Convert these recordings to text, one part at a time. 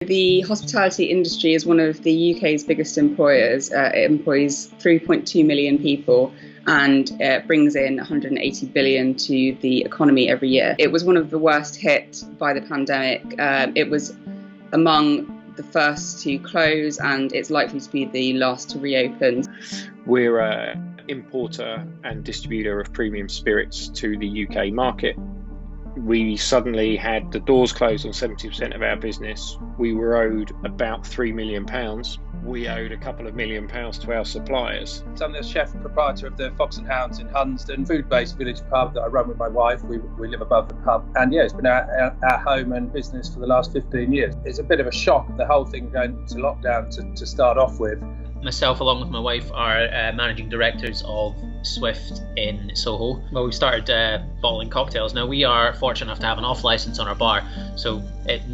The hospitality industry is one of the UK's biggest employers. It employs 3.2 million people and brings in 180 billion to the economy every year. It was one of the worst hit by the pandemic. It was among the first to close, and it's likely to be the last to reopen. We're an importer and distributor of premium spirits to the UK market. We suddenly had the doors closed on 70% of our business. We were owed about £3 million. We owed a couple of £1 million to our suppliers. I'm the chef and proprietor of the Fox and Hounds in Hunsdon, food-based village pub that I run with my wife. We live above the pub, and it's been our home and business for the last 15 years. It's a bit of a shock, the whole thing going into lockdown to start off with. Myself, along with my wife, are managing directors of Swift in Soho. Well, we've started bottling cocktails. Now, we are fortunate enough to have an off license on our bar, so it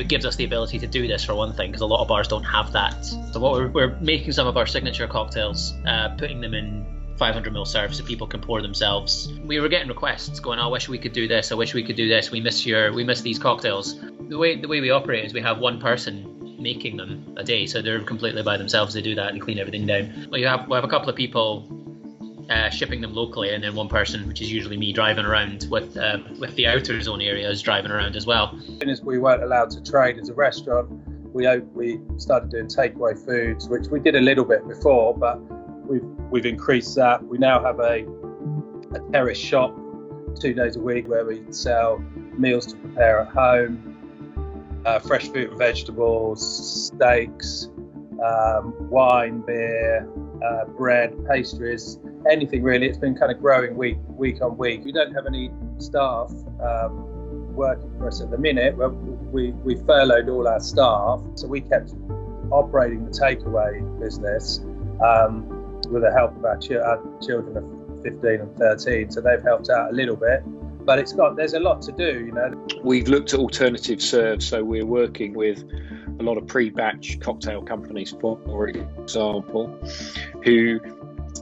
gives us the ability to do this, for one thing, because a lot of bars don't have that. So what we're making some of our signature cocktails, putting them in 500ml serves so people can pour themselves. We were getting requests going, I wish we could do this, I wish we could do this, we miss these cocktails. The way we operate is we have one person making them a day, so they're completely by themselves. They do that and clean everything down. We have a couple of people shipping them locally, and then one person, which is usually me, driving around with the outer zone areas, driving around as well. As we weren't allowed to trade as a restaurant, we started doing takeaway foods, which we did a little bit before, but we've increased that. We now have a terrace shop 2 days a week where we sell meals to prepare at home, fresh fruit and vegetables, steaks, wine, beer, bread, pastries, anything really. It's been kind of growing week on week. We don't have any staff working for us at the minute. We furloughed all our staff, so we kept operating the takeaway business with the help of our children of 15 and 13, so they've helped out a little bit. But there's a lot to do, We've looked at alternative serves, so we're working with a lot of pre-batch cocktail companies, for example, who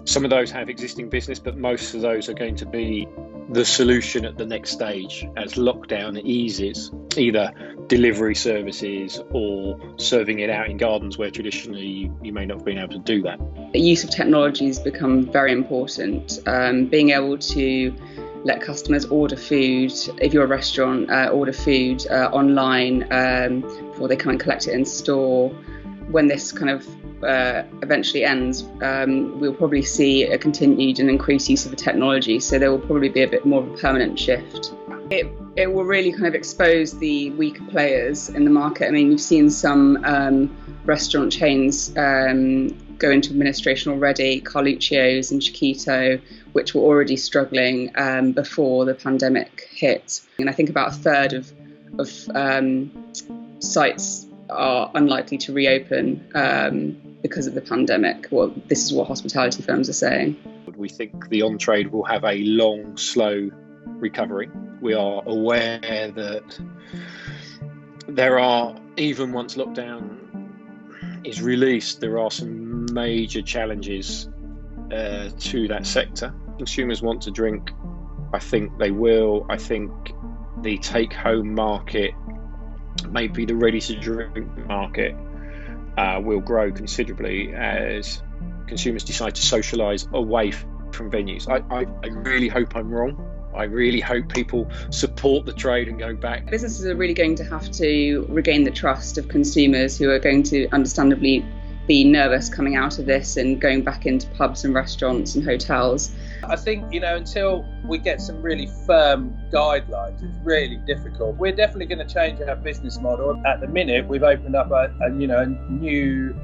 some of those have existing business, but most of those are going to be the solution at the next stage as lockdown eases, either delivery services or serving it out in gardens where traditionally you may not have been able to do that. The use of technology has become very important. Being able to let customers order food, if you're a restaurant, order food online before they come and collect it in store. When this kind of eventually ends, we'll probably see a continued and increased use of the technology, so there will probably be a bit more of a permanent shift. It will really kind of expose the weaker players in the market. I mean, we've seen some restaurant chains go into administration already, Carluccio's and Chiquito, which were already struggling before the pandemic hit. And I think about a third of sites are unlikely to reopen because of the pandemic. Well, this is what hospitality firms are saying. We think the on-trade will have a long, slow recovery. We are aware that there are, even once lockdown is released, there are some major challenges to that sector. Consumers want to drink. I think they will. I think the take-home market, maybe the ready-to-drink market, will grow considerably as consumers decide to socialise away from venues. I really hope I'm wrong. I really hope people support the trade and go back. Businesses are really going to have to regain the trust of consumers, who are going to understandably be nervous coming out of this and going back into pubs and restaurants and hotels. I think, until we get some really firm guidelines, it's really difficult. We're definitely going to change our business model. At the minute, we've opened up a new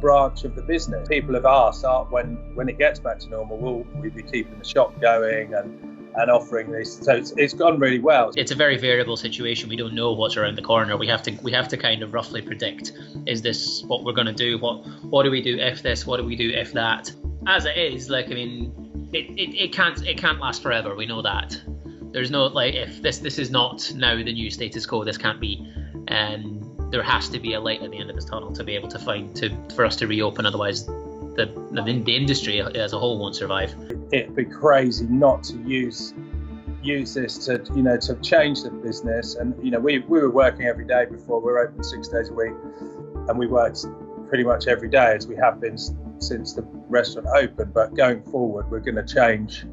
branch of the business. People have asked, when it gets back to normal, will we be keeping the shop going and offering this? So it's gone really well. It's a very variable situation. We don't know what's around the corner. We have to kind of roughly predict, is this what we're going to do? What do we do if this? What do we do if that? As it is, it can't last forever. We know that. There's no if this is not now the new status quo, this can't be. There has to be a light at the end of this tunnel to be able for us to reopen. Otherwise, the industry as a whole won't survive. It'd be crazy not to use use this to, to change the business. And, we were working every day before. We were open 6 days a week, and we worked pretty much every day, as we have been since the restaurant opened. But going forward, we're going to change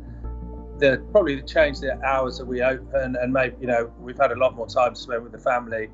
the hours that we open, and maybe, we've had a lot more time to spend with the family.